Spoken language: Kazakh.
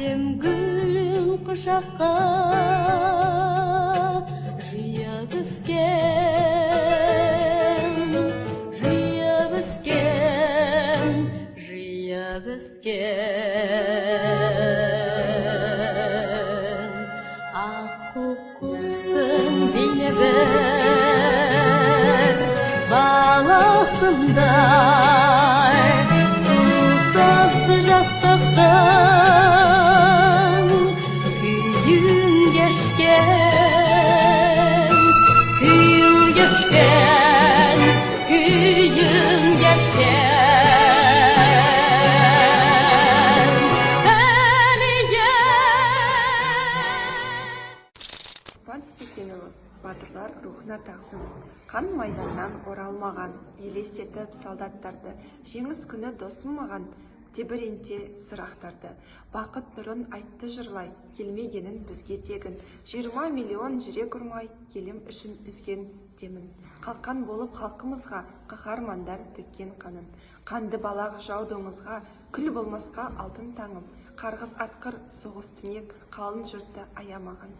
әсем гүлін құшаққа жиып өскен, жиып өскен, жиып өскен. Аққу құстың бейне бір баласындай, сұлу сазды жастықтың күйін кешкен, күйін кешкен, күйін кешкен. Секенова батырлар рухына тағзым. Қан майданнан оралмаған, елестетіп солдаттарды, жеңіс күні досым маған тебіренте сұрақтарды. Бақыт нұрын айтты жырлай, келмегенін бізге тегін. 20 миллион жүрек ұрмай, елім үшін үзген демін. Қалқан болып халқымызға қаһармандар төккен қанын. Қанды балақ жаудыңызға, күл болмасқа алтын таңым. Қарғыс атқыр, соғыс түнек, қалың жұртты аямаған.